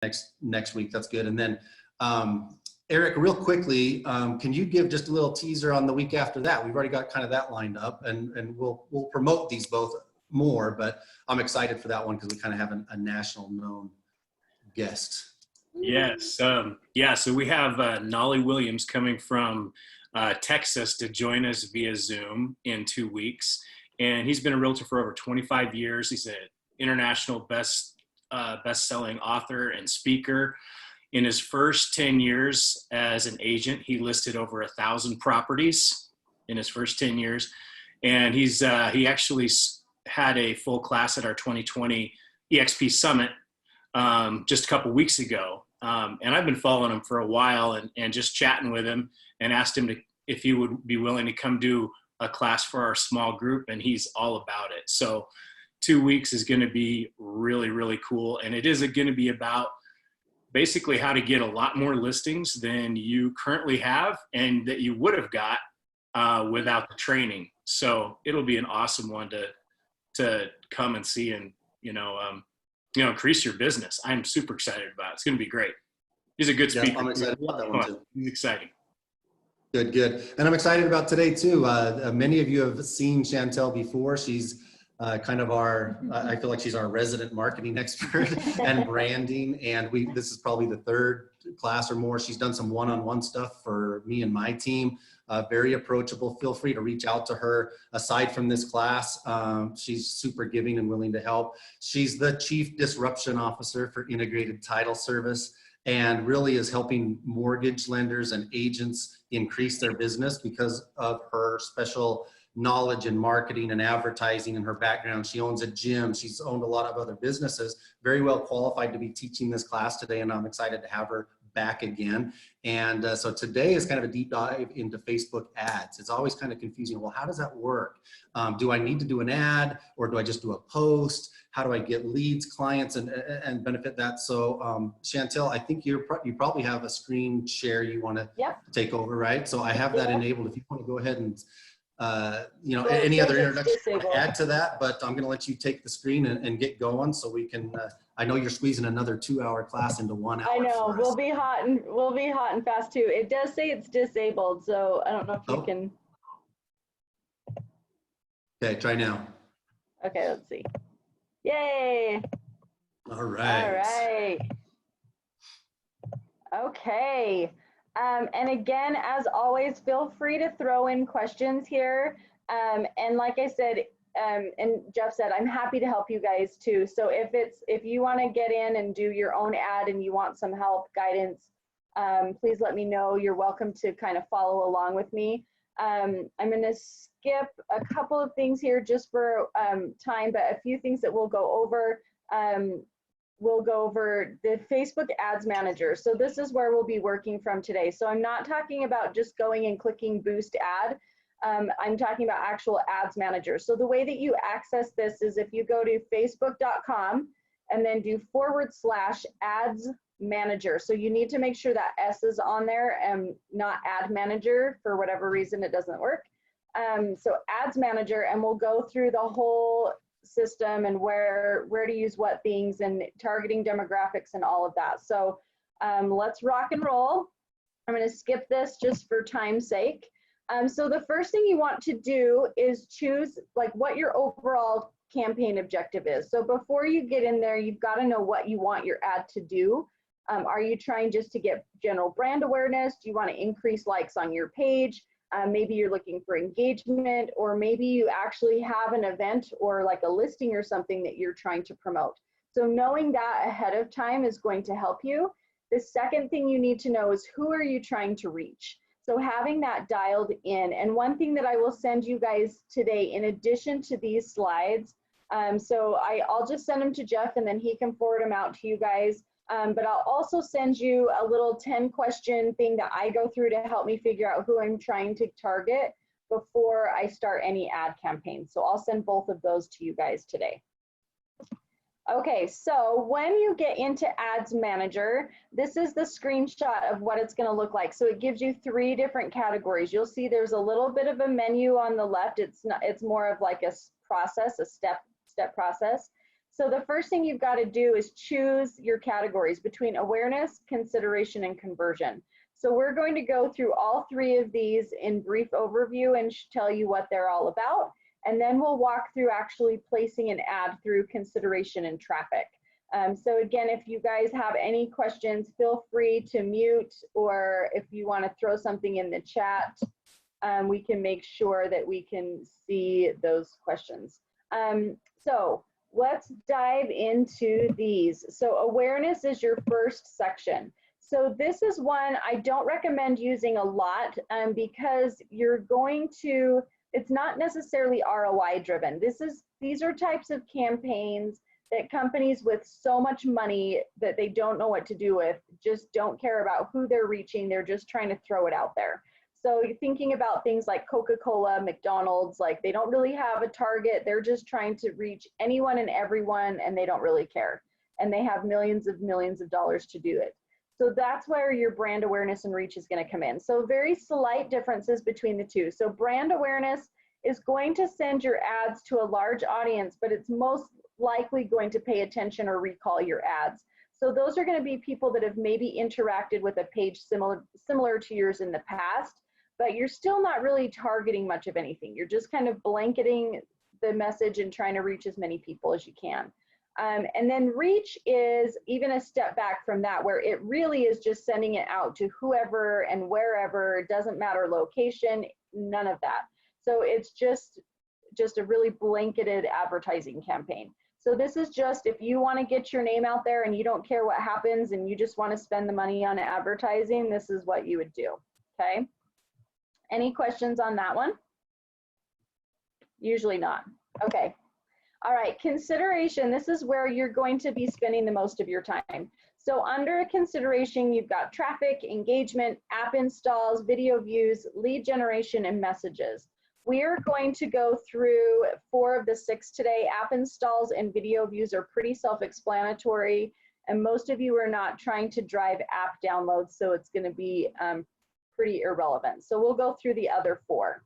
next week. That's good. And then Eric, real quickly, can you give just a little teaser on the week after that? We've already got kind of that lined up, and we'll promote these both more, but I'm excited for that one because we kind of have a national known guest. Yes. Yeah. So we have Nolly Williams coming from Texas to join us via Zoom in 2 weeks. And he's been a realtor for over 25 years. He's an international best-selling author and speaker. In his first 10 years as an agent, he listed over 1,000 properties in his first 10 years. And he actually had a full class at our 2020 EXP Summit just a couple weeks ago. And I've been following him for a while and just chatting with him and asked him if he would be willing to come do a class for our small group, and he's all about it. So 2 weeks is going to be really, really cool. And it is going to be about basically how to get a lot more listings than you currently have and that you would have got without the training. So it'll be an awesome one to come and see and, increase your business. I'm super excited about it. It's going to be great. He's a good speaker. Yeah, I'm excited about that one too. He's exciting. Good. And I'm excited about today too. Many of you have seen Shantel before. She's kind of I feel like she's our resident marketing expert and branding. And this is probably the third class or more. She's done some one-on-one stuff for me and my team. Very approachable. Feel free to reach out to her. Aside from this class, she's super giving and willing to help. She's the Chief Disruption Officer for Integrated Title Service, and really is helping mortgage lenders and agents increase their business because of her special knowledge in marketing and advertising and her background. She owns a gym. She's owned a lot of other businesses. Very well qualified to be teaching this class today, and I'm excited to have her back again. And so today is kind of a deep dive into Facebook ads. It's always kind of confusing. Well, how does that work? Do I need to do an ad, or do I just do a post? How do I get leads, clients, and benefit that? So Shantel, I think you probably have a screen share you want to take over, right? So I have that enabled. If you want to go ahead and any other introduction to add to that, but I'm going to let you take the screen and get going so we can. I know you're squeezing another 2-hour class into 1 hour. I know we'll be hot and fast too. It does say it's disabled, so I don't know if you can. Okay, try now. Okay, let's see. Yay! All right. Okay. And again, as always, feel free to throw in questions here. And like I said, and Jeff said, I'm happy to help you guys too. So if you want to get in and do your own ad and you want some help, guidance, please let me know. You're welcome to kind of follow along with me. I'm going to skip a couple of things here just for time, but a few things that we'll go over. We'll go over the Facebook Ads Manager. So this is where we'll be working from today. So I'm not talking about just going and clicking Boost Ad. I'm talking about actual Ads Manager. So the way that you access this is if you go to facebook.com and then do /Ads Manager. So you need to make sure that S is on there and not Ad Manager. For whatever reason, it doesn't work. So Ads Manager, and we'll go through the whole system and where to use what things and targeting demographics and all of that. So let's rock and roll. I'm going to skip this just for time's sake. So the first thing you want to do is choose like what your overall campaign objective is. So before you get in there, you've got to know what you want your ad to do. Are you trying just to get general brand awareness? Do you want to increase likes on your page? Maybe you're looking for engagement, or maybe you actually have an event or like a listing or something that you're trying to promote. So knowing that ahead of time is going to help you. The second thing you need to know is who are you trying to reach? So having that dialed in. And one thing that I will send you guys today, in addition to these slides, so I'll just send them to Jeff and then he can forward them out to you guys. But I'll also send you a little 10-question thing that I go through to help me figure out who I'm trying to target before I start any ad campaign. So I'll send both of those to you guys today. Okay, so when you get into Ads Manager, this is the screenshot of what it's going to look like. So it gives you 3 different categories. You'll see there's a little bit of a menu on the left. It's more of like a process, a step process. So the first thing you've got to do is choose your categories between awareness, consideration, and conversion. So we're going to go through all three of these in brief overview and tell you what they're all about. And then we'll walk through actually placing an ad through consideration and traffic. So again, if you guys have any questions, feel free to mute, or if you want to throw something in the chat, we can make sure that we can see those questions. So let's dive into these. So awareness is your first section. So this is one I don't recommend using a lot because you're going to, it's not necessarily ROI driven. These are types of campaigns that companies with so much money that they don't know what to do with just don't care about who they're reaching. They're just trying to throw it out there. So you're thinking about things like Coca-Cola, McDonald's, like they don't really have a target. They're just trying to reach anyone and everyone, and they don't really care. And they have millions of dollars to do it. So that's where your brand awareness and reach is going to come in. So very slight differences between the two. So brand awareness is going to send your ads to a large audience, but it's most likely going to pay attention or recall your ads. So those are going to be people that have maybe interacted with a page similar to yours in the past, but you're still not really targeting much of anything. You're just kind of blanketing the message and trying to reach as many people as you can. And then reach is even a step back from that, where it really is just sending it out to whoever and wherever. It doesn't matter location, none of that. So it's just a really blanketed advertising campaign. So this is just if you want to get your name out there and you don't care what happens and you just want to spend the money on advertising, this is what you would do, okay? Any questions on that one? Usually not. Okay. All right, consideration. This is where you're going to be spending the most of your time. So under consideration, you've got traffic, engagement, app installs, video views, lead generation, and messages. We are going to go through 4 of the 6 today. App installs and video views are pretty self-explanatory, and most of you are not trying to drive app downloads, so it's going to be pretty irrelevant. So we'll go through the other 4.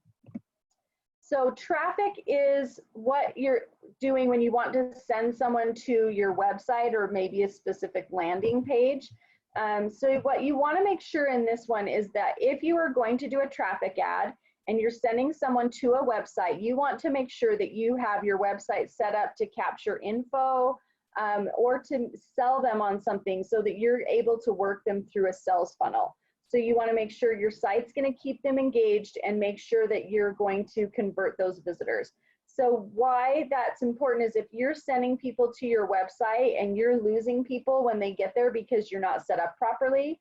So traffic is what you're doing when you want to send someone to your website or maybe a specific landing page. So what you want to make sure in this one is that if you are going to do a traffic ad and you're sending someone to a website, you want to make sure that you have your website set up to capture info or to sell them on something so that you're able to work them through a sales funnel. So you want to make sure your site's going to keep them engaged and make sure that you're going to convert those visitors. So why that's important is if you're sending people to your website and you're losing people when they get there because you're not set up properly,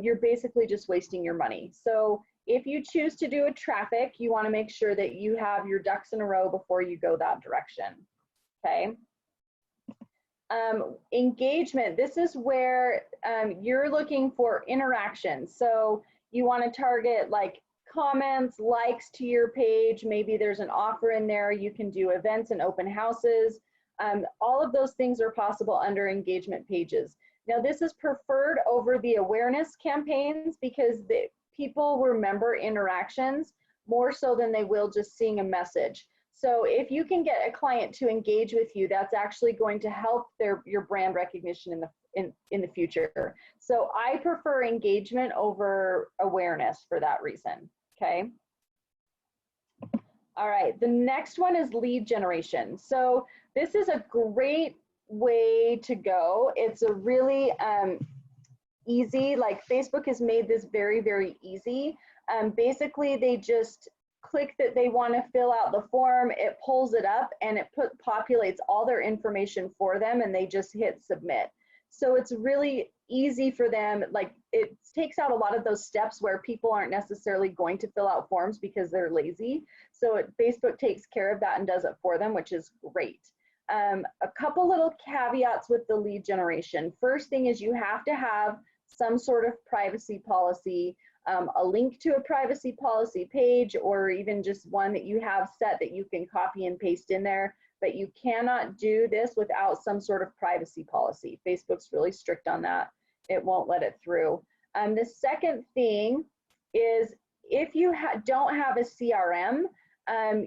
you're basically just wasting your money. So if you choose to do a traffic, you want to make sure that you have your ducks in a row before you go that direction, okay? Engagement, this is where you're looking for interaction. So you want to target like comments, likes to your page. Maybe there's an offer in there. You can do events and open houses. All of those things are possible under engagement pages. Now this is preferred over the awareness campaigns because people remember interactions more so than they will just seeing a message. So if you can get a client to engage with you, that's actually going to help your brand recognition in the future. So I prefer engagement over awareness for that reason, okay? All right, the next one is lead generation. So this is a great way to go. It's a really easy, like Facebook has made this very, very easy. Basically, they just click that they want to fill out the form, it pulls it up and it populates all their information for them and they just hit submit. So it's really easy for them. Like it takes out a lot of those steps where people aren't necessarily going to fill out forms because they're lazy. So Facebook takes care of that and does it for them, which is great. A couple little caveats with the lead generation. First thing is you have to have some sort of privacy policy, a link to a privacy policy page, or even just one that you have set that you can copy and paste in there. But you cannot do this without some sort of privacy policy. Facebook's really strict on that. It won't let it through. The second thing is if you don't have a CRM,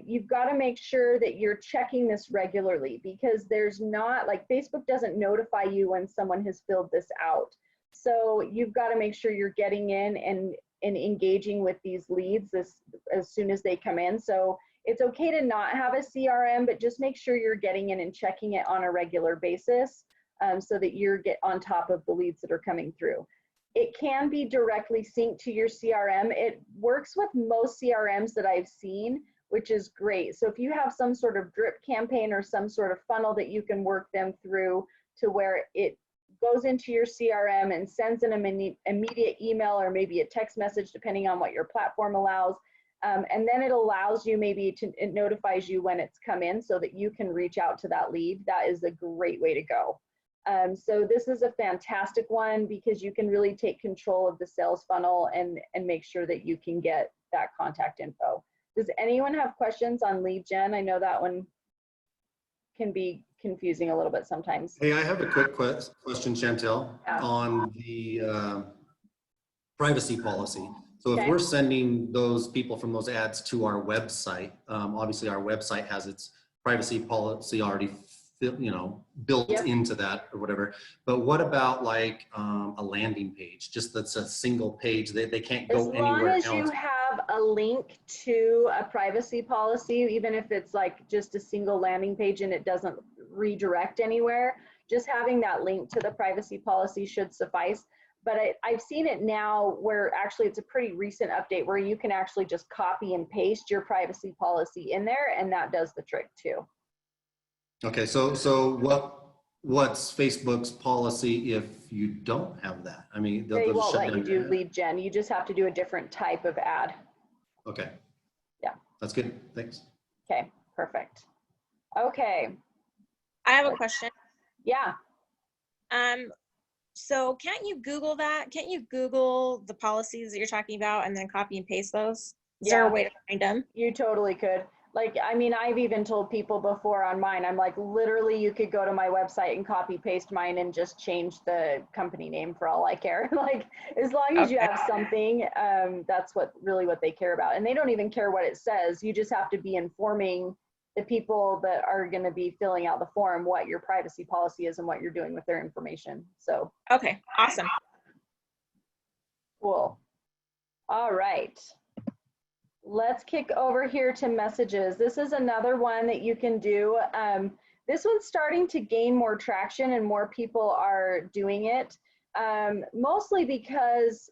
you've got to make sure that you're checking this regularly, because there's not, like, Facebook doesn't notify you when someone has filled this out. So you've got to make sure you're getting in and engaging with these leads as soon as they come in. So it's okay to not have a CRM, but just make sure you're getting in and checking it on a regular basis, so that you're on top of the leads that are coming through. It can be directly synced to your CRM. It works with most CRMs that I've seen, which is great. So if you have some sort of drip campaign or some sort of funnel that you can work them through to where it goes into your CRM and sends an immediate email or maybe a text message, depending on what your platform allows. And then it allows you, it notifies you when it's come in so that you can reach out to that lead. That is a great way to go. So this is a fantastic one because you can really take control of the sales funnel and make sure that you can get that contact info. Does anyone have questions on lead gen? I know that one can be confusing a little bit sometimes. Hey, I have a quick question, Chantel, on the privacy policy. So if we're sending those people from those ads to our website, obviously our website has its privacy policy already built into that or whatever. But what about like a landing page, just that's a single page, they can't go anywhere else? As long as you have a link to a privacy policy, even if it's like just a single landing page and it doesn't redirect anywhere, just having that link to the privacy policy should suffice. But I've seen it now where actually it's a pretty recent update where you can actually just copy and paste your privacy policy in there, and that does the trick too. Okay, so what's Facebook's policy if you don't have that? I mean, they won't let you do lead gen. You just have to do a different type of ad. Okay. Yeah. That's good. Thanks. Okay, perfect. Okay. I have a question. Yeah. So can't you Google that? Can't you Google the policies that you're talking about and then copy and paste those? Is there a way to find them? You totally could. Like, I mean, I've even told people before on mine, I'm like, literally, you could go to my website and copy paste mine and just change the company name for all I care. Like, as long as you have something, that's what they care about. And they don't even care what it says. You just have to be informing the people that are going to be filling out the form what your privacy policy is and what you're doing with their information. So. Okay, awesome. Cool. All right. Let's kick over here to messages. This is another one that you can do. This one's starting to gain more traction and more people are doing it, mostly because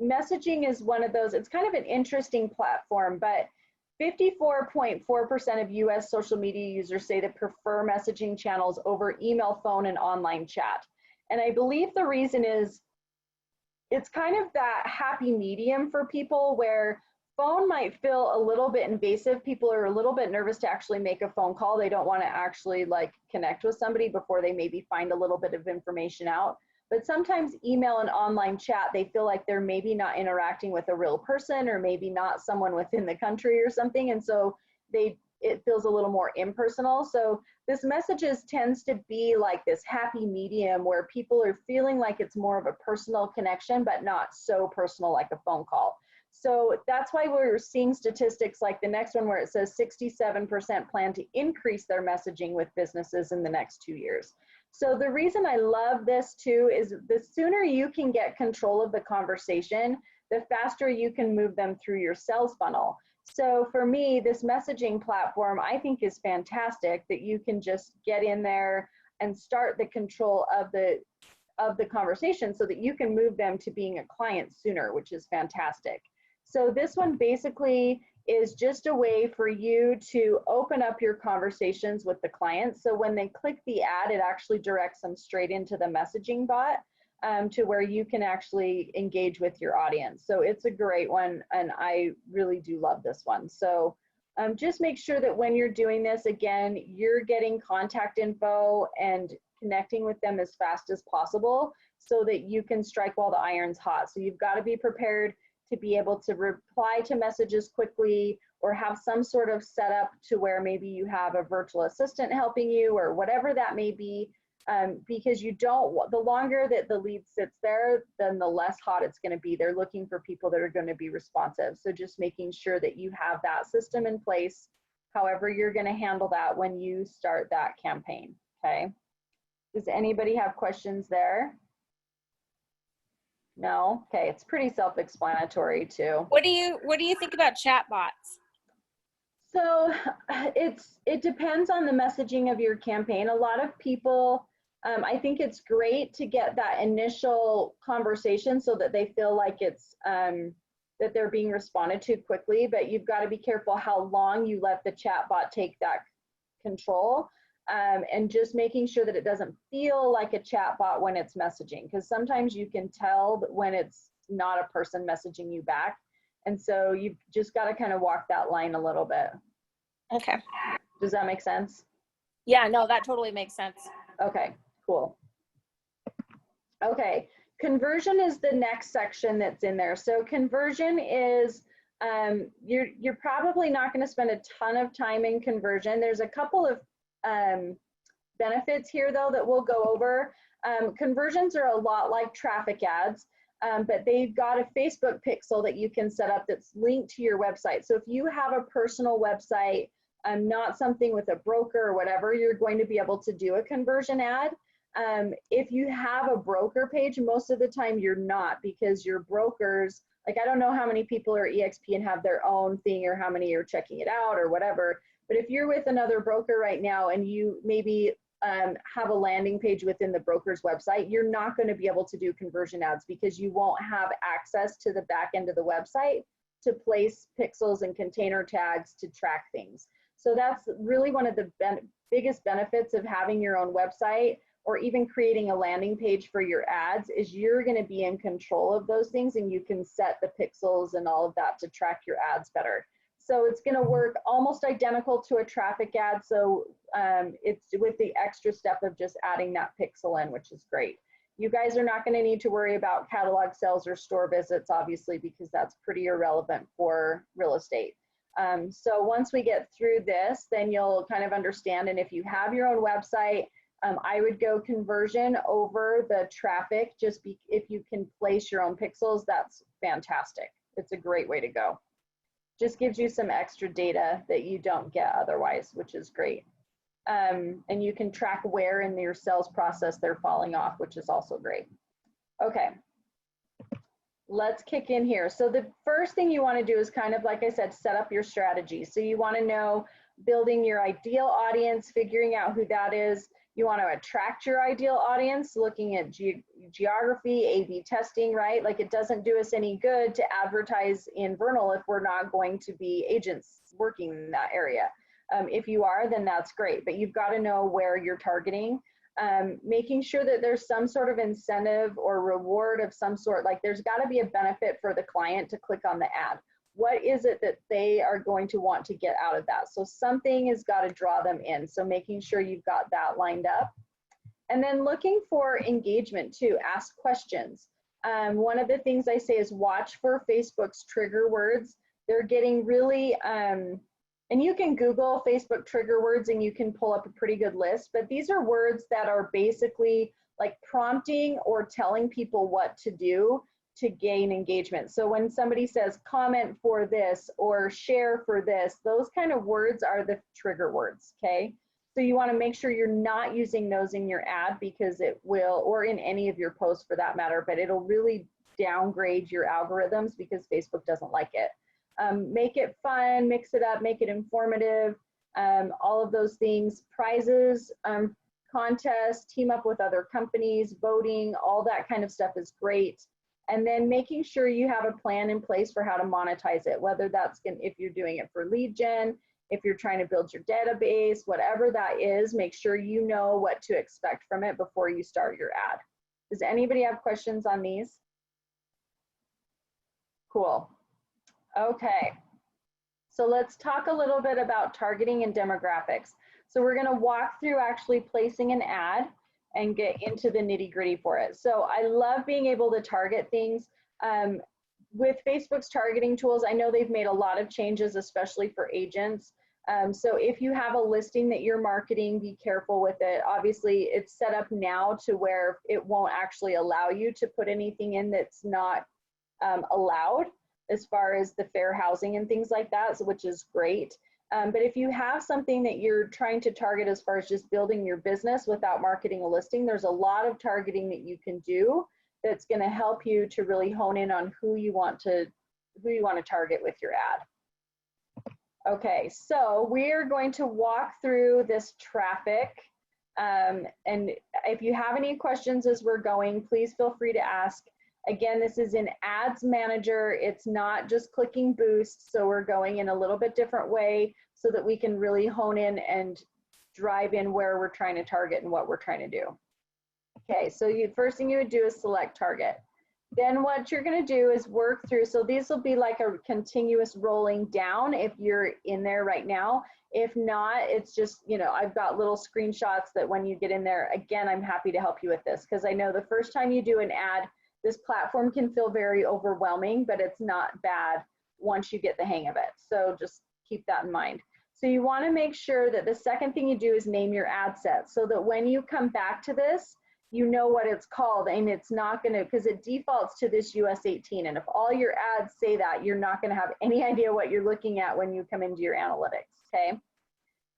messaging is one of those, it's kind of an interesting platform, but 54.4% of US social media users say they prefer messaging channels over email, phone, and online chat. And I believe the reason is it's kind of that happy medium for people where phone might feel a little bit invasive. People are a little bit nervous to actually make a phone call. They don't want to actually like connect with somebody before they maybe find a little bit of information out. But sometimes email and online chat, they feel like they're maybe not interacting with a real person or maybe not someone within the country or something. And so it feels a little more impersonal. So this messages tends to be like this happy medium where people are feeling like it's more of a personal connection, but not so personal like a phone call. So that's why we're seeing statistics like the next one where it says 67% plan to increase their messaging with businesses in the next 2 years. So the reason I love this too is the sooner you can get control of the conversation, the faster you can move them through your sales funnel. So for me, this messaging platform I think is fantastic that you can just get in there and start the control of the conversation so that you can move them to being a client sooner, which is fantastic. So this one basically is just a way for you to open up your conversations with the clients. So when they click the ad, it actually directs them straight into the messaging bot to where you can actually engage with your audience. So it's a great one, and I really do love this one. So just make sure that when you're doing this, again, you're getting contact info and connecting with them as fast as possible so that you can strike while the iron's hot. So you've got to be prepared to be able to reply to messages quickly or have some sort of setup to where maybe you have a virtual assistant helping you or whatever that may be. because you don't, the longer that the lead sits there, then the less hot it's going to be. They're looking for people that are going to be responsive. So just making sure that you have that system in place, however you're going to handle that when you start that campaign. Okay. Does anybody have questions there? No? Okay, it's pretty self-explanatory too. What do you think about chat bots? So it depends on the messaging of your campaign. A lot of people, I think it's great to get that initial conversation so that they feel like it's that they're being responded to quickly, but you've got to be careful how long you let the chat bot take that control, and just making sure that it doesn't feel like a chat bot when it's messaging, because sometimes you can tell when it's not a person messaging you back. And so you've just got to kind of walk that line a little bit. Okay. Does that make sense? Yeah, no, that totally makes sense. Okay, cool. Okay, conversion is the next section that's in there. So conversion is, you're probably not going to spend a ton of time in conversion. There's a couple of benefits here though that we'll go over. Conversions are a lot like traffic ads. But they've got a Facebook pixel that you can set up that's linked to your website. So if you have a personal website, not something with a broker or whatever, you're going to be able to do a conversion ad. If you have a broker page, most of the time you're not, because your brokers, like I don't know how many people are EXP and have their own thing or how many are checking it out or whatever. But if you're with another broker right now and you maybe have a landing page within the broker's website, you're not going to be able to do conversion ads because you won't have access to the back end of the website to place pixels and container tags to track things. So that's really one of the biggest benefits of having your own website or even creating a landing page for your ads is you're going to be in control of those things, and you can set the pixels and all of that to track your ads better. So it's going to work almost identical to a traffic ad. So it's with the extra step of just adding that pixel in, which is great. You guys are not going to need to worry about catalog sales or store visits, obviously, because that's pretty irrelevant for real estate. So once we get through this, then you'll kind of understand. And if you have your own website, I would go conversion over the traffic. If you can place your own pixels, that's fantastic. It's a great way to go. Just gives you some extra data that you don't get otherwise, which is great. And you can track where in your sales process they're falling off, which is also great. Okay, let's kick in here. So the first thing you want to do is kind of, like I said, set up your strategy. So you want to know building your ideal audience, figuring out who that is. You want to attract your ideal audience, looking at geography, A/B testing, right? Like it doesn't do us any good to advertise in Vernal if we're not going to be agents working in that area. If you are, then that's great, but you've got to know where you're targeting. Making sure that there's some sort of incentive or reward of some sort, like there's got to be a benefit for the client to click on the ad. What is it that they are going to want to get out of that? So something has got to draw them in. So making sure you've got that lined up. And then looking for engagement too, ask questions. One of the things I say is watch for Facebook's trigger words. They're getting really, and you can Google Facebook trigger words and you can pull up a pretty good list, but these are words that are basically like prompting or telling people what to do to gain engagement. So when somebody says comment for this or share for this, those kind of words are the trigger words, okay? So you want to make sure you're not using those in your ad because it will, or in any of your posts for that matter, but it'll really downgrade your algorithms because Facebook doesn't like it. Make it fun, mix it up, make it informative, all of those things, prizes, contests, team up with other companies, voting, all that kind of stuff is great. And then making sure you have a plan in place for how to monetize it, whether that's if you're doing it for lead gen, if you're trying to build your database, whatever that is, make sure you know what to expect from it before you start your ad. Does anybody have questions on these? Cool. Okay. So let's talk a little bit about targeting and demographics. So we're going to walk through actually placing an ad and get into the nitty-gritty for it. So I love being able to target things. With Facebook's targeting tools, I know they've made a lot of changes, especially for agents. So if you have a listing that you're marketing, be careful with it. Obviously, it's set up now to where it won't actually allow you to put anything in that's not allowed as far as the fair housing and things like that, so, which is great. But if you have something that you're trying to target as far as just building your business without marketing a listing, there's a lot of targeting that you can do that's going to help you to really hone in on who you want to target with your ad. Okay, so we're going to walk through this traffic. And if you have any questions as we're going, please feel free to ask. Again, this is in Ads Manager. It's not just clicking boost. So we're going in a little bit different way so that we can really hone in and drive in where we're trying to target and what we're trying to do. Okay, so first thing you would do is select target. Then what you're going to do is work through. So these will be like a continuous rolling down if you're in there right now. If not, it's just, you know, I've got little screenshots that when you get in there, again, I'm happy to help you with this because I know the first time you do an ad, this platform can feel very overwhelming, but it's not bad once you get the hang of it. So just keep that in mind. So you want to make sure that the second thing you do is name your ad set so that when you come back to this, you know what it's called, and it's not going to, because it defaults to this US 18. And if all your ads say that, you're not going to have any idea what you're looking at when you come into your analytics, okay?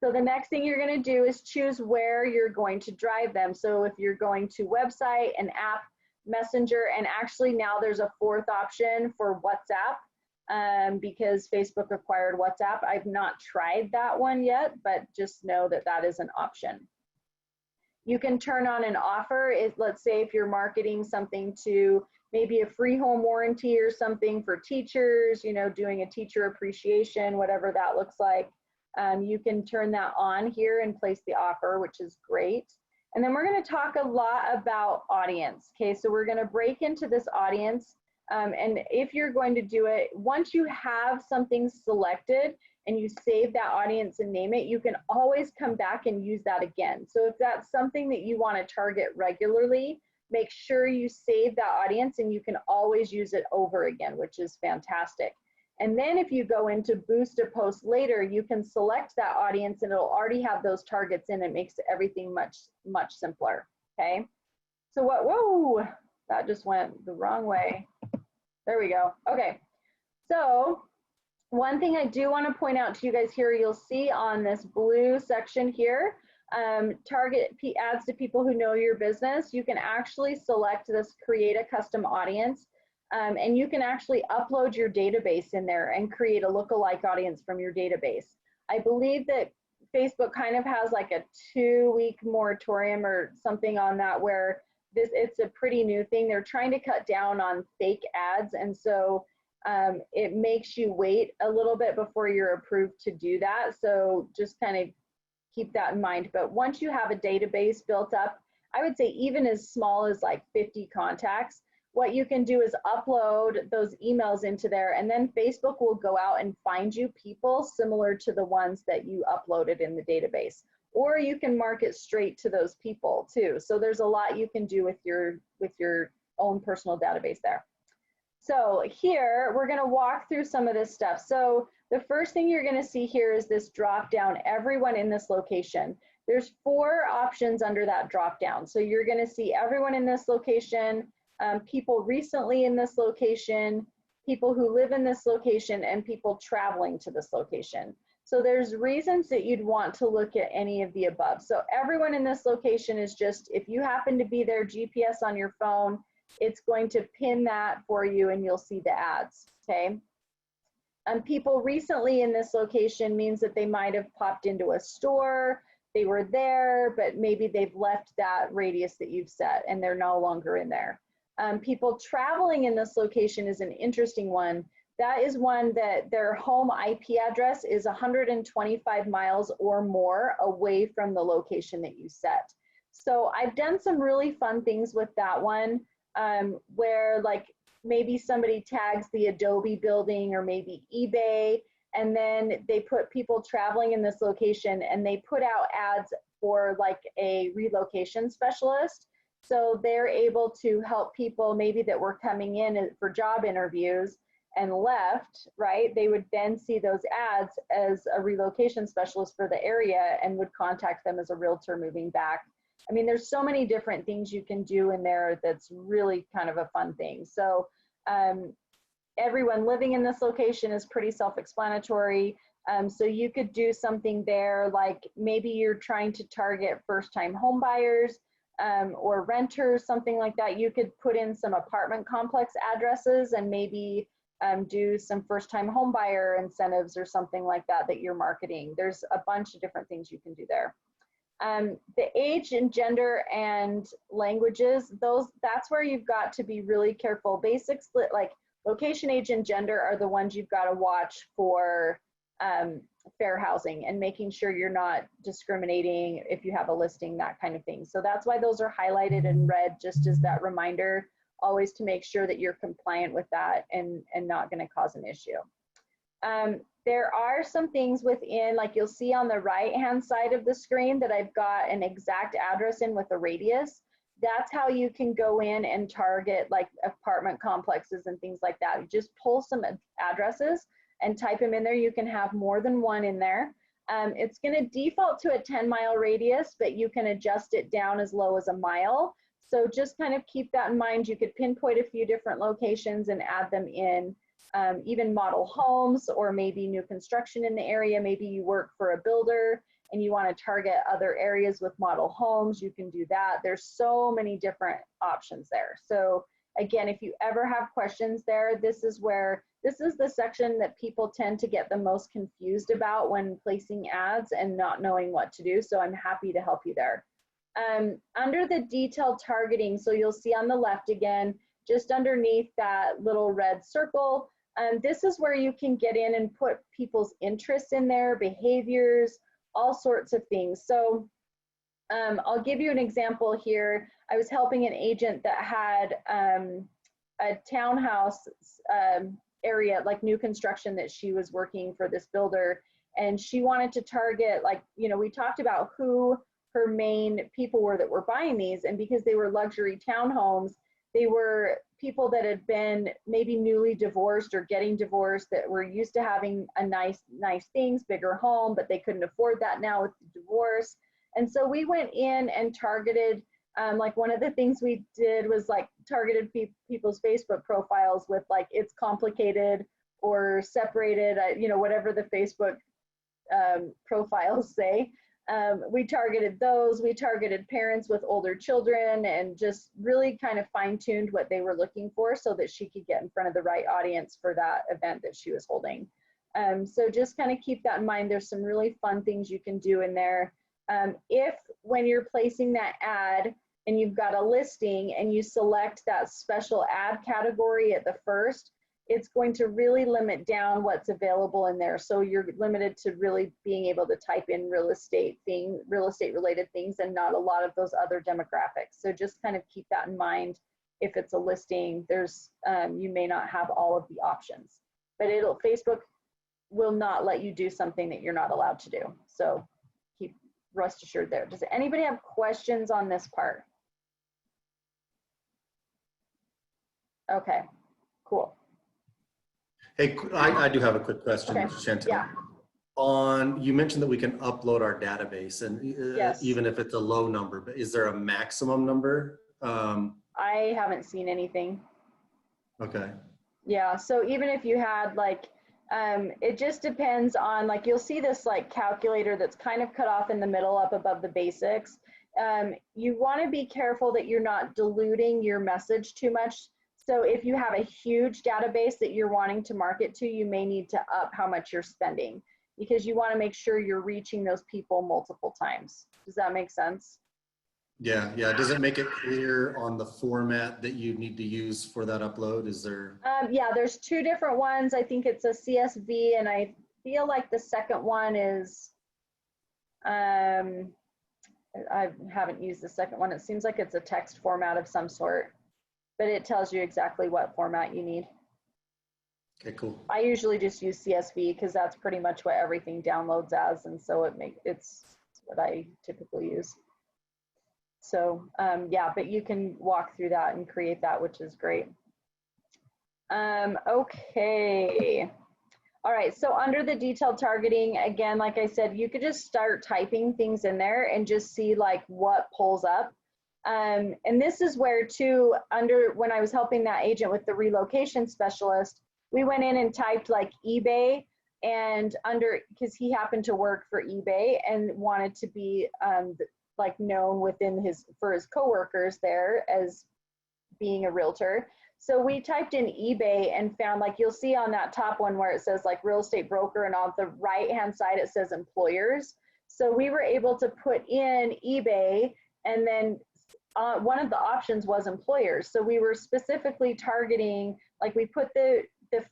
So the next thing you're going to do is choose where you're going to drive them. So if you're going to website, an app, Messenger, and actually now there's a fourth option for WhatsApp because Facebook acquired WhatsApp. I've not tried that one yet, but just know that that is an option. You can turn on an offer. Let's say if you're marketing something to maybe a free home warranty or something for teachers, you know, doing a teacher appreciation, whatever that looks like, you can turn that on here and place the offer, which is great. And then we're going to talk a lot about audience. Okay, so we're going to break into this audience. And if you're going to do it, once you have something selected and you save that audience and name it, you can always come back and use that again. So if that's something that you want to target regularly, make sure you save that audience and you can always use it over again, which is fantastic. And then if you go into boost a post later, you can select that audience and it'll already have those targets in. It makes everything much, much simpler, okay? So whoa, that just went the wrong way. There we go, okay. So one thing I do want to point out to you guys here, you'll see on this blue section here, target ads to people who know your business. You can actually select this create a custom audience and you can actually upload your database in there and create a lookalike audience from your database. I believe that Facebook kind of has like a 2-week moratorium or something on that where it's a pretty new thing. They're trying to cut down on fake ads, and so it makes you wait a little bit before you're approved to do that. So just kind of keep that in mind. But once you have a database built up, I would say even as small as like 50 contacts, what you can do is upload those emails into there, and then Facebook will go out and find you people similar to the ones that you uploaded in the database. Or you can market straight to those people too. So there's a lot you can do with your own personal database there. So here, we're gonna walk through some of this stuff. So the first thing you're gonna see here is this drop down, everyone in this location. There's 4 options under that drop down. So you're gonna see everyone in this location, people recently in this location, people who live in this location, and people traveling to this location. So there's reasons that you'd want to look at any of the above. So everyone in this location is just, if you happen to be there, GPS on your phone, it's going to pin that for you and you'll see the ads, okay? People recently in this location means that they might have popped into a store, they were there, but maybe they've left that radius that you've set and they're no longer in there. People traveling in this location is an interesting one. That is one that their home IP address is 125 miles or more away from the location that you set. So I've done some really fun things with that one where like maybe somebody tags the Adobe building or maybe eBay, and then they put people traveling in this location and they put out ads for like a relocation specialist. So they're able to help people maybe that were coming in for job interviews, and left, right, they would then see those ads as a relocation specialist for the area and would contact them as a realtor moving back. I mean, there's so many different things you can do in there that's really kind of a fun thing. So everyone living in this location is pretty self-explanatory. So you could do something there, like maybe you're trying to target first-time home buyers or renters, something like that. You could put in some apartment complex addresses and maybe do some first-time home buyer incentives or something like that that you're marketing. There's a bunch of different things you can do there. The age and gender and languages, that's where you've got to be really careful. Basics like location, age, and gender are the ones you've got to watch for fair housing and making sure you're not discriminating if you have a listing, that kind of thing. So that's why those are highlighted in red, just as that reminder, always to make sure that you're compliant with that and not going to cause an issue. There are some things within, like you'll see on the right-hand side of the screen that I've got an exact address in with a radius. That's how you can go in and target like apartment complexes and things like that. You just pull some addresses and type them in there. You can have more than one in there. It's going to default to a 10-mile radius, but you can adjust it down as low as a mile. So just kind of keep that in mind. You could pinpoint a few different locations and add them in. Even model homes or maybe new construction in the area. Maybe you work for a builder and you want to target other areas with model homes, you can do that. There's so many different options there. So again, if you ever have questions there, this is the section that people tend to get the most confused about when placing ads and not knowing what to do. So I'm happy to help you there. Under the detailed targeting, so you'll see on the left again, just underneath that little red circle, this is where you can get in and put people's interests in there, behaviors, all sorts of things. So I'll give you an example here. I was helping an agent that had a townhouse area, like new construction, that she was working for this builder, and she wanted to target, like, you know, we talked about who her main people were that were buying these, and because they were luxury townhomes, they were people that had been maybe newly divorced or getting divorced, that were used to having a nice things, bigger home, but they couldn't afford that now with the divorce. And so we went in and targeted, like one of the things we did was like targeted people's Facebook profiles with like, it's complicated or separated, you know, whatever the Facebook profiles say. We targeted those. We targeted parents with older children and just really kind of fine-tuned what they were looking for so that she could get in front of the right audience for that event that she was holding. So just kind of keep that in mind. There's some really fun things you can do in there. If when you're placing that ad and you've got a listing and you select that special ad category at the first, it's going to really limit down what's available in there. So you're limited to really being able to type in real estate related things and not a lot of those other demographics. So just kind of keep that in mind. If it's a listing, there's you may not have all of the options, but Facebook will not let you do something that you're not allowed to do. So keep rest assured there. Does anybody have questions on this part? Okay, cool. Hey, I do have a quick question, Okay. Shantel. Yeah. You mentioned that we can upload our database, and Yes. even if it's a low number, but is there a maximum number? I haven't seen anything. Okay. Yeah, so even if you had like, it just depends on, like, you'll see this like calculator that's kind of cut off in the middle up above the basics. You want to be careful that you're not diluting your message too much. So if you have a huge database that you're wanting to market to, you may need to up how much you're spending, because you want to make sure you're reaching those people multiple times. Does that make sense? Yeah. Does it make it clear on the format that you need to use for that upload? Is there? Yeah, there's two different ones. I think it's a CSV, and I feel like the second one is, I haven't used the second one. It seems like it's a text format of some sort, but it tells you exactly what format you need. Okay, cool. I usually just use CSV because that's pretty much what everything downloads as, and so it's what I typically use. So yeah, but you can walk through that and create that, which is great. Okay. All right, so under the detailed targeting, again, like I said, you could just start typing things in there and just see like what pulls up. And this is where too, when I was helping that agent with the relocation specialist, we went in and typed like eBay and because he happened to work for eBay and wanted to be like known for his coworkers there as being a realtor. So we typed in eBay and found, like you'll see on that top one where it says like real estate broker, and on the right hand side it says employers. So we were able to put in eBay, and then one of the options was employers. So we were specifically targeting, like we put the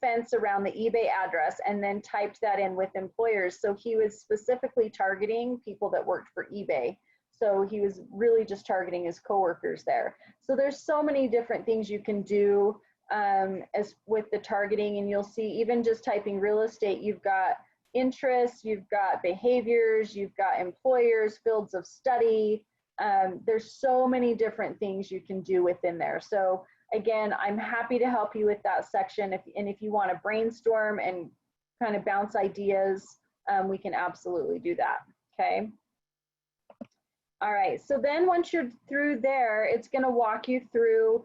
fence around the eBay address and then typed that in with employers. So he was specifically targeting people that worked for eBay. So he was really just targeting his coworkers there. So there's so many different things you can do as with the targeting, and you'll see even just typing real estate, you've got interests, you've got behaviors, you've got employers, fields of study. There's so many different things you can do within there. So again, I'm happy to help you with that section. If you want to brainstorm and kind of bounce ideas, we can absolutely do that, okay? All right, so then once you're through there, it's going to walk you through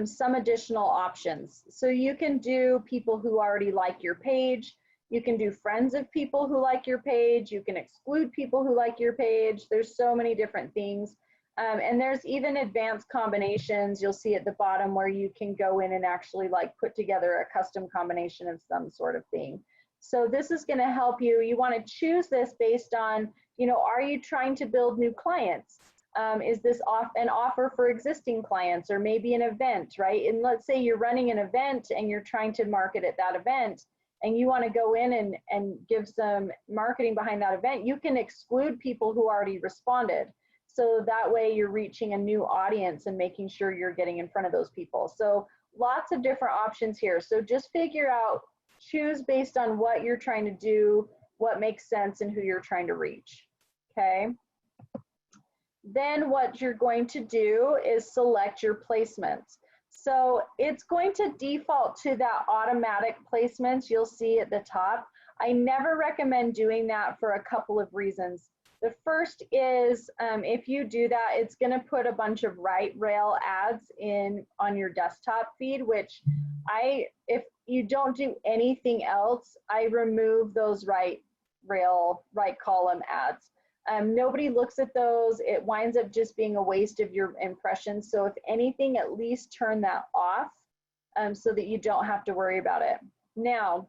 some additional options. So you can do people who already like your page. You can do friends of people who like your page. You can exclude people who like your page. There's so many different things. And there's even advanced combinations. You'll see at the bottom where you can go in and actually like put together a custom combination of some sort of thing. So this is going to help you. You want to choose this based on, you know, are you trying to build new clients? Is this an offer for existing clients, or maybe an event, right? And let's say you're running an event and you're trying to market at that event, and you want to go in and give some marketing behind that event. You can exclude people who already responded. So that way you're reaching a new audience and making sure you're getting in front of those people. So lots of different options here. So just figure out, choose based on what you're trying to do, what makes sense, and who you're trying to reach, okay? Then what you're going to do is select your placements. So it's going to default to that automatic placements you'll see at the top. I never recommend doing that for a couple of reasons. The first is if you do that, it's going to put a bunch of right rail ads on your desktop feed, which if you don't do anything else, I remove those right column ads. Nobody looks at those. It winds up just being a waste of your impressions. So if anything, at least turn that off so that you don't have to worry about it. Now,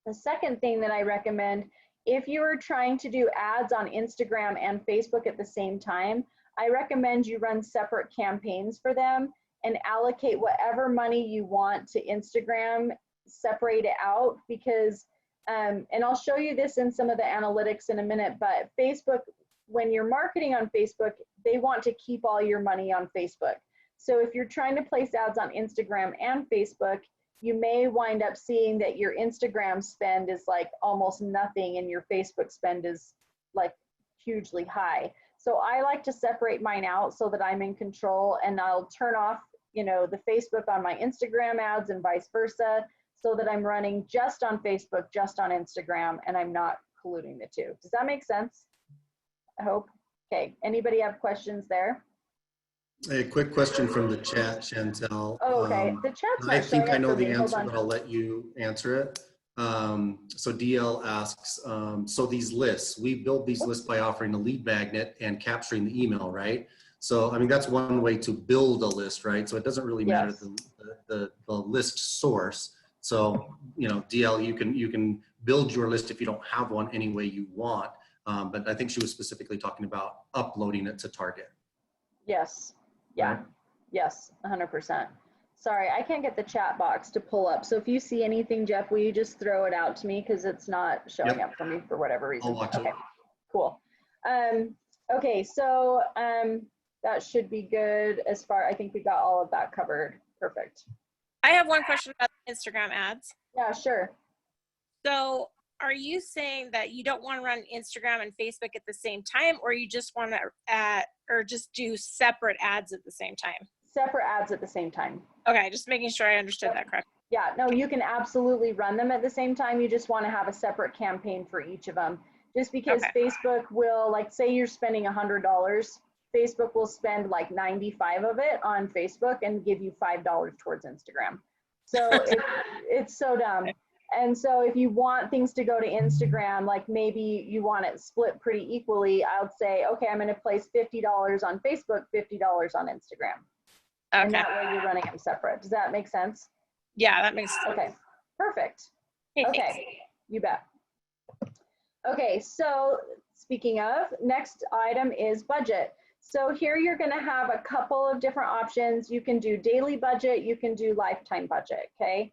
the second thing that I recommend, if you are trying to do ads on Instagram and Facebook at the same time, I recommend you run separate campaigns for them and allocate whatever money you want to Instagram, separate it out, because and I'll show you this in some of the analytics in a minute, but Facebook, when you're marketing on Facebook, they want to keep all your money on Facebook. So if you're trying to place ads on Instagram and Facebook, you may wind up seeing that your Instagram spend is like almost nothing and your Facebook spend is like hugely high. So I like to separate mine out so that I'm in control, and I'll turn off, you know, the Facebook on my Instagram ads and vice versa, so that I'm running just on Facebook, just on Instagram, and I'm not colluding the two. Does that make sense? I hope. Okay, anybody have questions there? A quick question from the chat, Shantel. Oh, okay, the chat's not I think showing I up know for the me. Hold answer, on. but I'll let you answer it. So DL asks, so these lists, we build these lists by offering a lead magnet and capturing the email, right? So, I mean, that's one way to build a list, right? So it doesn't really matter the list source. So, you know, DL, you can build your list if you don't have one any way you want. But I think she was specifically talking about uploading it to Target. Yes. Yeah. Right. Yes. 100%. Sorry, I can't get the chat box to pull up. So if you see anything, Jeff, will you just throw it out to me, because it's not showing up for me for whatever reason. I'll watch okay. it. Cool. Okay. So that should be good as far. I think we got all of that covered. Perfect. I have one question about Instagram ads. Yeah, sure. So are you saying that you don't want to run Instagram and Facebook at the same time, or you just want to or just do separate ads at the same time? Separate ads at the same time. Okay, just making sure I understood that correctly. Yeah, no, you can absolutely run them at the same time. You just want to have a separate campaign for each of them. Just because Okay. Facebook will, like, say you're spending $100, Facebook will spend like 95 of it on Facebook and give you $5 towards Instagram. So it's so dumb. And so if you want things to go to Instagram, like maybe you want it split pretty equally, I would say, okay, I'm going to place $50 on Facebook, $50 on Instagram. And Okay. that way you're running them separate. Does that make sense? Yeah, that makes sense. Okay, perfect. Hey, thanks. Okay, you bet. Okay, so speaking of, next item is budget. So here you're going to have a couple of different options. You can do daily budget, you can do lifetime budget, okay?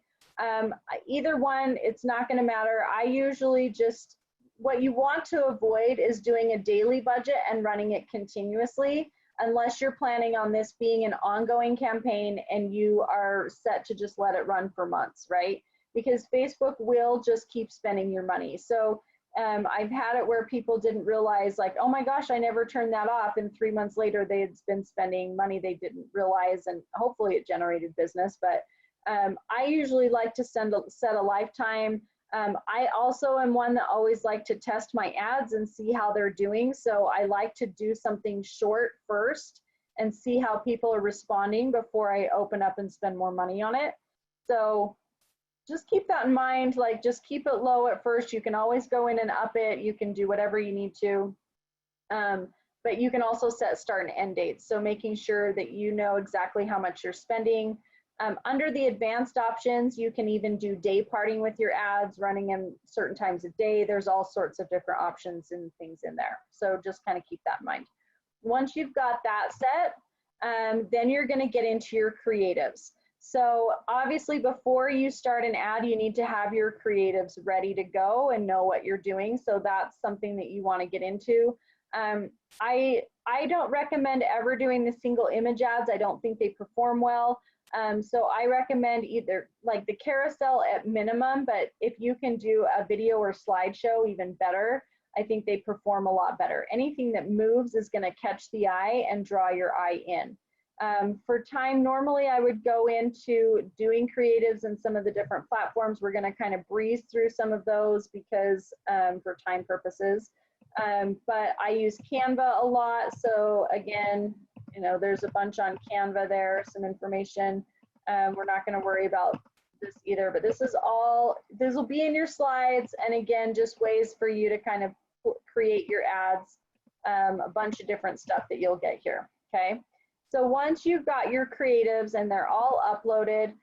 Either one, it's not going to matter. I usually just, what you want to avoid is doing a daily budget and running it continuously, unless you're planning on this being an ongoing campaign and you are set to just let it run for months, right? Because Facebook will just keep spending your money. So I've had it where people didn't realize, like, oh my gosh, I never turned that off. And 3 months later, they had been spending money they didn't realize, and hopefully it generated business. But I usually like to set a lifetime. I also am one that always like to test my ads and see how they're doing. So I like to do something short first and see how people are responding before I open up and spend more money on it. So just keep that in mind. Like, just keep it low at first. You can always go in and up it. You can do whatever you need to. But you can also set start and end dates. So making sure that you know exactly how much you're spending. Under the advanced options, you can even do day parting with your ads, running them certain times a day. There's all sorts of different options and things in there. So just kind of keep that in mind. Once you've got that set, then you're going to get into your creatives. So obviously before you start an ad, you need to have your creatives ready to go and know what you're doing. So that's something that you want to get into. I don't recommend ever doing the single image ads. I don't think they perform well. So I recommend either like the carousel at minimum, but if you can do a video or slideshow, even better. I think they perform a lot better. Anything that moves is going to catch the eye and draw your eye in. For time, normally I would go into doing creatives and some of the different platforms. We're going to kind of breeze through some of those because for time purposes. But I use Canva a lot. So again, you know, there's a bunch on Canva there, some information. We're not going to worry about this either, but this is all, this will be in your slides. And again, just ways for you to kind of create your ads, a bunch of different stuff that you'll get here, okay? So once you've got your creatives and they're all uploaded,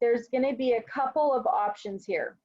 there's going to be a couple of options here.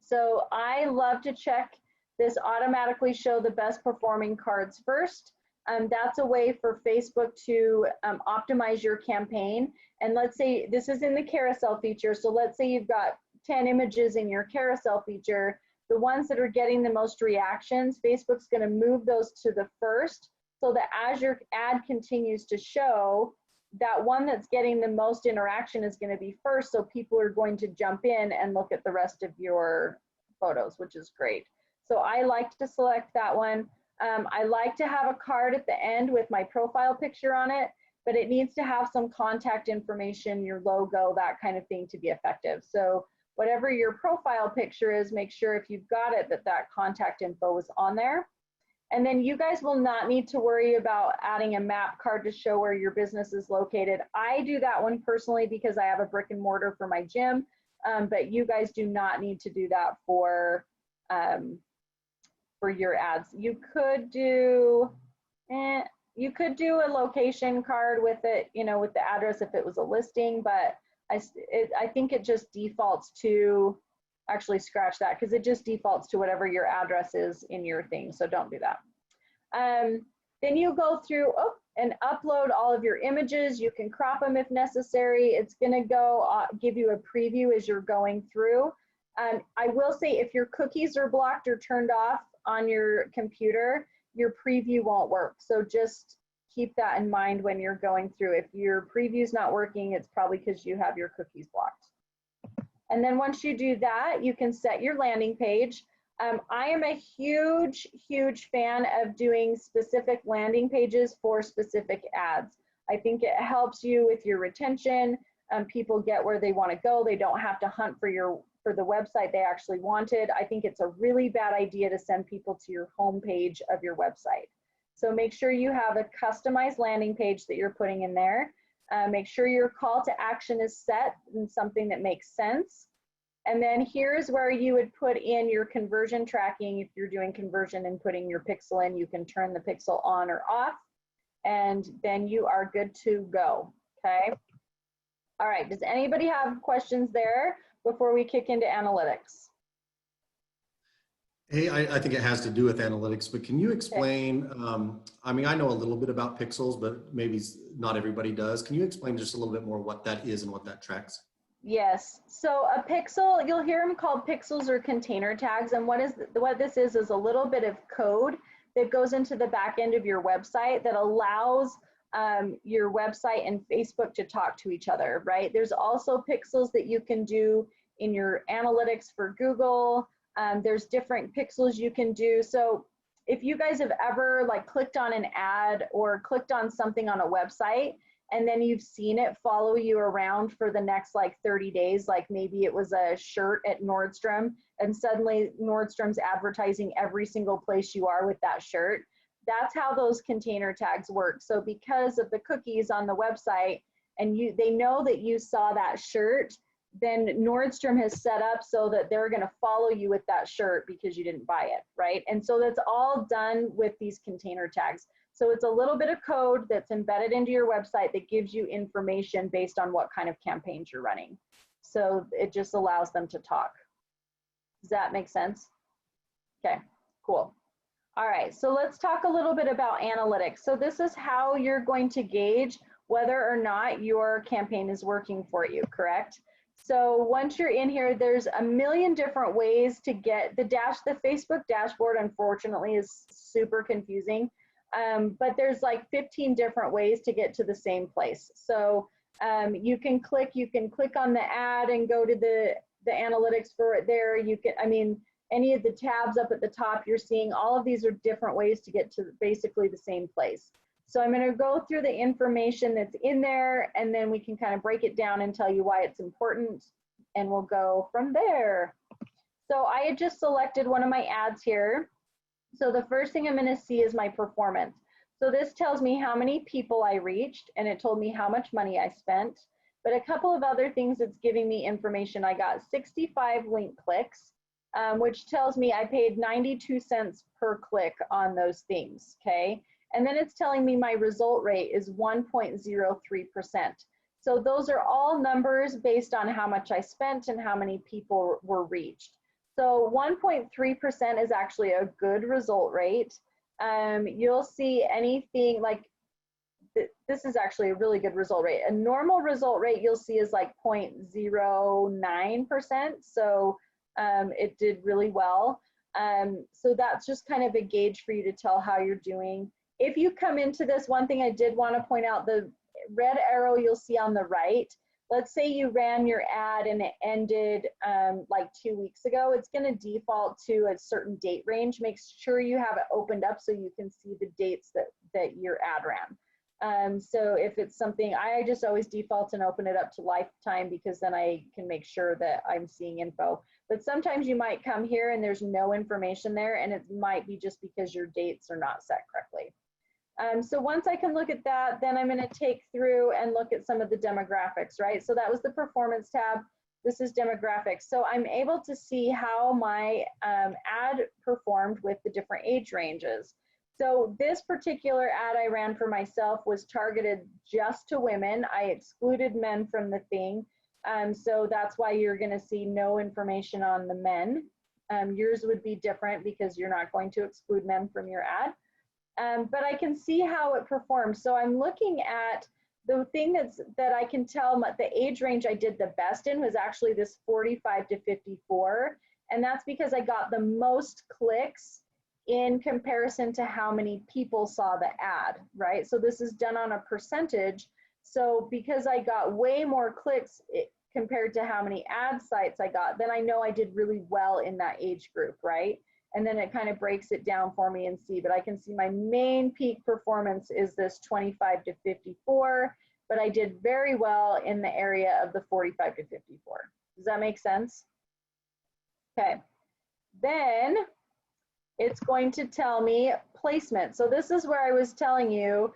So I love to check this automatically show the best performing cards first. That's a way for Facebook to optimize your campaign. And let's say this is in the carousel feature. So let's say you've got 10 images in your carousel feature. The ones that are getting the most reactions, Facebook's going to move those to the first, so that as your ad continues to show, that one that's getting the most interaction is going to be first. So people are going to jump in and look at the rest of your photos, which is great. So I like to select that one. I like to have a card at the end with my profile picture on it, but it needs to have some contact information, your logo, that kind of thing to be effective. So whatever your profile picture is, make sure if you've got it, that contact info is on there. And then you guys will not need to worry about adding a map card to show where your business is located. I do that one personally because I have a brick and mortar for my gym, but you guys do not need to do that for your ads. You could do a location card with it, you know, with the address if it was a listing, but I think it just defaults to, actually scratch that, because it just defaults to whatever your address is in your thing, so don't do that. Then you go through and upload all of your images. You can crop them if necessary. It's going to go give you a preview as you're going through. I will say if your cookies are blocked or turned off on your computer, your preview won't work. So just keep that in mind when you're going through. If your preview's not working, it's probably because you have your cookies blocked. And then once you do that, you can set your landing page. I am a huge, huge fan of doing specific landing pages for specific ads. I think it helps you with your retention. people get where they want to go. They don't have to hunt for the website they actually wanted. I think it's a really bad idea to send people to your homepage of your website. So make sure you have a customized landing page that you're putting in there. Make sure your call to action is set and something that makes sense. And then here's where you would put in your conversion tracking. If you're doing conversion and putting your pixel in, you can turn the pixel on or off, and then you are good to go, okay? All right, does anybody have questions there before we kick into analytics? Hey, I think it has to do with analytics, but can you explain, I mean, I know a little bit about pixels, but maybe not everybody does. Can you explain just a little bit more what that is and what that tracks? Yes, so a pixel, you'll hear them called pixels or container tags, and what this is a little bit of code that goes into the back end of your website that allows your website and Facebook to talk to each other, right? There's also pixels that you can do in your analytics for Google. There's different pixels you can do. So if you guys have ever like clicked on an ad or clicked on something on a website, and then you've seen it follow you around for the next like 30 days, like maybe it was a shirt at Nordstrom, and suddenly Nordstrom's advertising every single place you are with that shirt. That's how those container tags work. So because of the cookies on the website, and they know that you saw that shirt, then Nordstrom has set up so that they're going to follow you with that shirt because you didn't buy it, right? And so that's all done with these container tags. So it's a little bit of code that's embedded into your website that gives you information based on what kind of campaigns you're running. So it just allows them to talk. Does that make sense? Okay, cool. All right, so let's talk a little bit about analytics. So this is how you're going to gauge whether or not your campaign is working for you, correct? So once you're in here, there's a million different ways to get the Facebook dashboard, unfortunately, is super confusing. But there's like 15 different ways to get to the same place. So you can click on the ad and go to the analytics for it there. You can, I mean, any of the tabs up at the top you're seeing, all of these are different ways to get to basically the same place. So I'm going to go through the information that's in there, and then we can kind of break it down and tell you why it's important, and we'll go from there. So I had just selected one of my ads here. So the first thing I'm going to see is my performance. So this tells me how many people I reached, and it told me how much money I spent. But a couple of other things it's giving me information. I got 65 link clicks, which tells me I paid 92 cents per click on those things, okay? And then it's telling me my result rate is 1.03%. So those are all numbers based on how much I spent and how many people were reached. So 1.3% is actually a good result rate. You'll see anything like, this is actually a really good result rate. A normal result rate you'll see is like 0.09%. So it did really well. So that's just kind of a gauge for you to tell how you're doing. If you come into this, one thing I did want to point out, the red arrow you'll see on the right, let's say you ran your ad and it ended like 2 weeks ago, it's going to default to a certain date range. Make sure you have it opened up so you can see the dates that your ad ran. So if it's something, I just always default and open it up to lifetime because then I can make sure that I'm seeing info. But sometimes you might come here and there's no information there, and it might be just because your dates are not set correctly. So once I can look at that, then I'm going to take through and look at some of the demographics, right? So that was the performance tab. This is demographics. So I'm able to see how my ad performed with the different age ranges. So this particular ad I ran for myself was targeted just to women. I excluded men from the thing. So that's why you're going to see no information on the men. Yours would be different because you're not going to exclude men from your ad. But I can see how it performs. So I'm looking at the thing that I can tell the age range I did the best in was actually this 45 to 54. And that's because I got the most clicks in comparison to how many people saw the ad, right? So this is done on a percentage. So because I got way more clicks compared to how many ad sites I got, then I know I did really well in that age group, right? And then it kind of breaks it down for me and see, but I can see my main peak performance is this 25 to 54. but I did very well in the area of the 45 to 54. Does that make sense? Okay. Then it's going to tell me placement. So this is where I was telling you,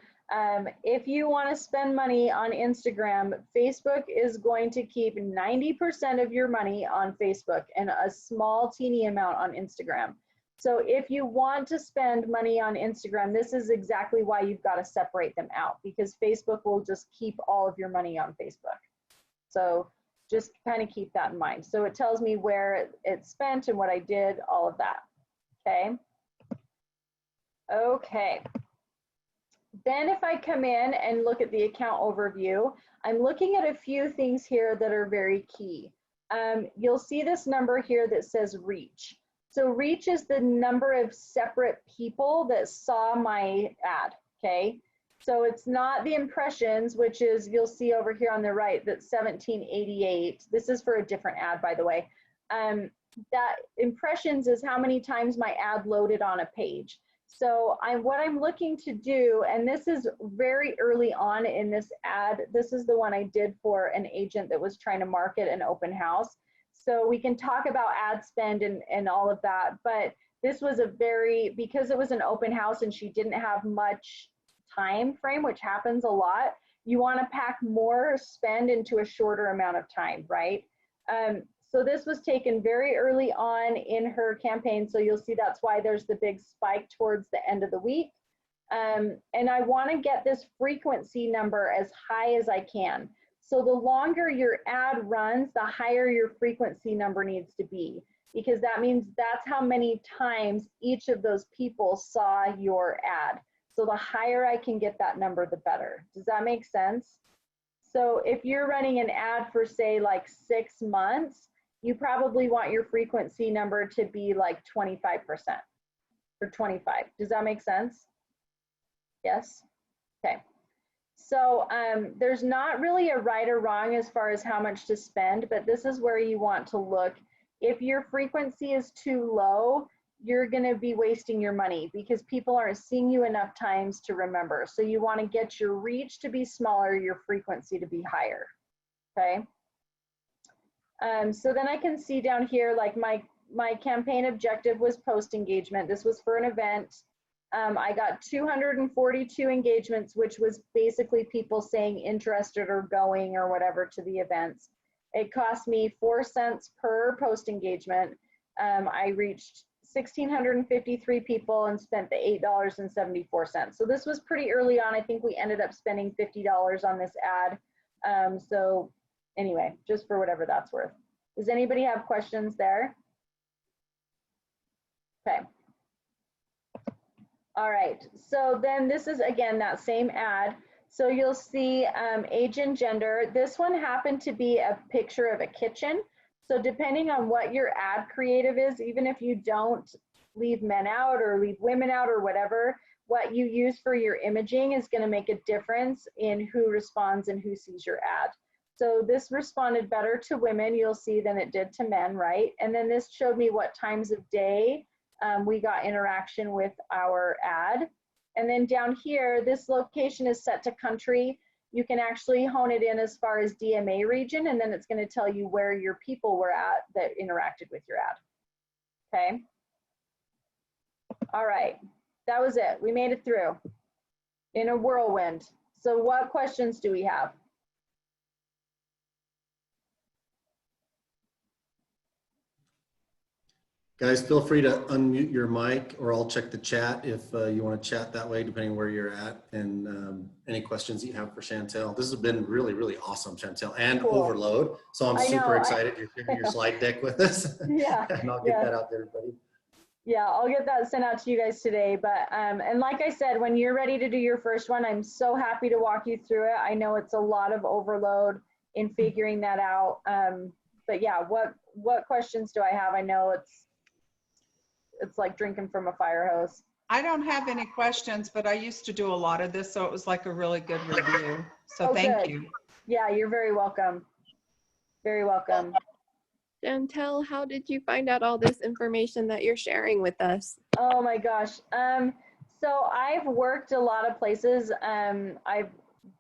if you want to spend money on Instagram, Facebook is going to keep 90% of your money on Facebook and a small teeny amount on Instagram. So if you want to spend money on Instagram, this is exactly why you've got to separate them out, because Facebook will just keep all of your money on Facebook. So just kind of keep that in mind. So it tells me where it's spent and what I did, all of that. Okay. Okay. Then if I come in and look at the account overview, I'm looking at a few things here that are very key. You'll see this number here that says reach. So reach is the number of separate people that saw my ad, okay? So it's not the impressions, which is, you'll see over here on the right, that 1788. This is for a different ad, by the way. That impressions is how many times my ad loaded on a page. So what I'm looking to do, and this is very early on in this ad, this is the one I did for an agent that was trying to market an open house. So we can talk about ad spend and all of that, but this was because it was an open house and she didn't have much time frame, which happens a lot, you want to pack more spend into a shorter amount of time, right? So this was taken very early on in her campaign. So you'll see that's why there's the big spike towards the end of the week. And I want to get this frequency number as high as I can. So the longer your ad runs, the higher your frequency number needs to be, because that means that's how many times each of those people saw your ad. So the higher I can get that number, the better. Does that make sense? So if you're running an ad for, say, like 6 months, you probably want your frequency number to be like 25% or 25. Does that make sense? Yes? Okay. So there's not really a right or wrong as far as how much to spend, but this is where you want to look. If your frequency is too low, you're going to be wasting your money because people aren't seeing you enough times to remember. So you want to get your reach to be smaller, your frequency to be higher. Okay. So then I can see down here, like my campaign objective was post engagement. This was for an event. I got 242 engagements, which was basically people saying interested or going or whatever to the events. It cost me 4 cents per post engagement. I reached 1,653 people and spent the $8.74. So this was pretty early on. I think we ended up spending $50 on this ad. So anyway, just for whatever that's worth. Does anybody have questions there? Okay. All right, so then this is, again, that same ad. So you'll see age and gender. This one happened to be a picture of a kitchen. So depending on what your ad creative is, even if you don't leave men out or leave women out or whatever, what you use for your imaging is going to make a difference in who responds and who sees your ad. So this responded better to women, you'll see, than it did to men, right? And then this showed me what times of day we got interaction with our ad. And then down here, this location is set to country. You can actually hone it in as far as DMA region, and then it's going to tell you where your people were at that interacted with your ad. Okay. All right. That was it. We made it through in a whirlwind. So what questions do we have? Guys, feel free to unmute your mic, or I'll check the chat if you want to chat that way, depending where you're at, and any questions that you have for Shantel. This has been really, really awesome, Shantel, and Cool. overload. So I'm super excited you're sharing your slide deck with us. Yeah. And I'll get that out to everybody. Yeah, I'll get that sent out to you guys today. But and like I said, when you're ready to do your first one, I'm so happy to walk you through it. I know it's a lot of overload in figuring that out. But yeah, what questions do I have? I know it's like drinking from a fire hose. I don't have any questions, but I used to do a lot of this, so it was like a really good review. So thank you. Yeah, you're very welcome. Very welcome. Shantel, how did you find out all this information that you're sharing with us? Oh my gosh. So I've worked a lot of places. I've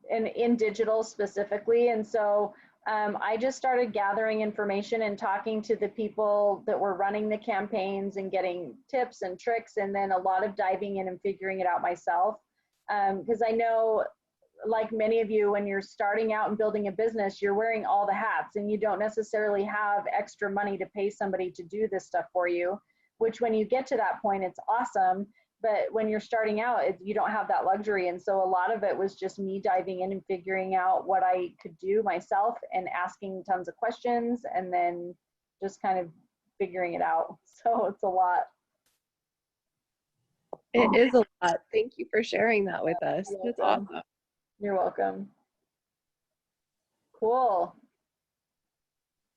in digital specifically. And so I just started gathering information and talking to the people that were running the campaigns and getting tips and tricks, and then a lot of diving in and figuring it out myself. Because I know, like many of you, when you're starting out and building a business, you're wearing all the hats and you don't necessarily have extra money to pay somebody to do this stuff for you, which when you get to that point, it's awesome. But when you're starting out, you don't have that luxury. And so a lot of it was just me diving in and figuring out what I could do myself and asking tons of questions and then just kind of figuring it out. So it's a lot. It is a lot. Thank you for sharing that with us. You're That's welcome. awesome. You're welcome. Cool.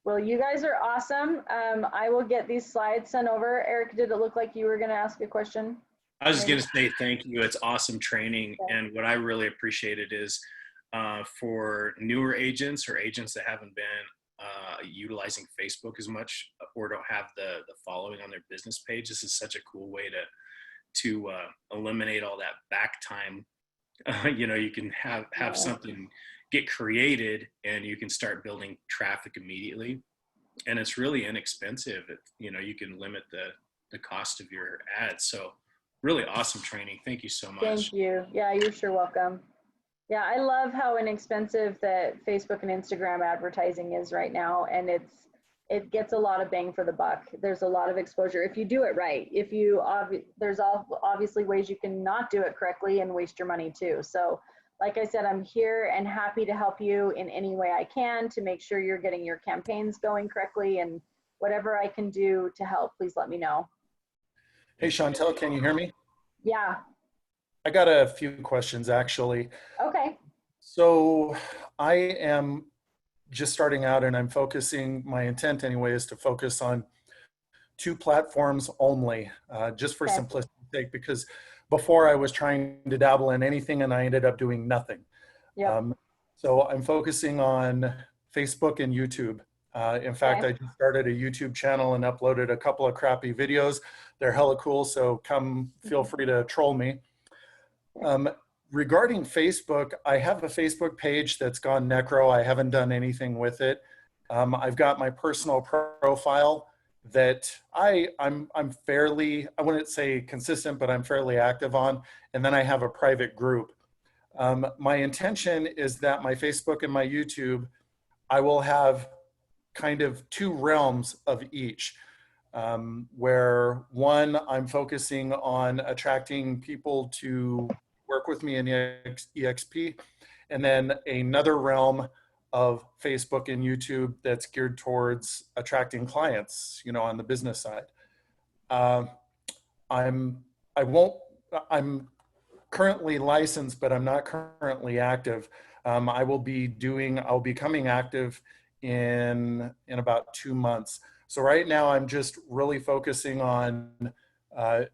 Well, you guys are awesome. I will get these slides sent over. Eric, did it look like you were going to ask a question? I was just going to say thank you. It's awesome training. And what I really appreciated is for newer agents or agents that haven't been utilizing Facebook as much or don't have the following on their business page, this is such a cool way to eliminate all that back time. You know, you can have something get created and you can start building traffic immediately. And it's really inexpensive. You know, you can limit the cost of your ads. So really awesome training. Thank you so much. Thank you. Yeah, you're sure welcome. Yeah, I love how inexpensive that Facebook and Instagram advertising is right now. And it gets a lot of bang for the buck. There's a lot of exposure if you do it right. There's obviously ways you can not do it correctly and waste your money too. So like I said, I'm here and happy to help you in any way I can to make sure you're getting your campaigns going correctly, and whatever I can do to help, please let me know. Hey, Shantel, can you hear me? Yeah. I got a few questions actually. Okay. So I am just starting out and I'm focusing, my intent anyway is to focus on 2 platforms only, just for simplicity's sake, because before I was trying to dabble in anything and I ended up doing nothing. Yep. So I'm focusing on Facebook and YouTube. In fact, I just started a YouTube channel and uploaded a couple of crappy videos. They're hella cool, so come feel free to troll me. Regarding Facebook, I have a Facebook page that's gone necro. I haven't done anything with it. I've got my personal profile that I'm fairly, I wouldn't say consistent, but I'm fairly active on. And then I have a private group. My intention is that my Facebook and my YouTube, I will have kind of 2 realms of each, where one, I'm focusing on attracting people to work with me in EXP, and then another realm of Facebook and YouTube that's geared towards attracting clients, you know, on the business side. I'm currently licensed, but I'm not currently active. I'll be becoming active in about 2 months. So right now I'm just really focusing on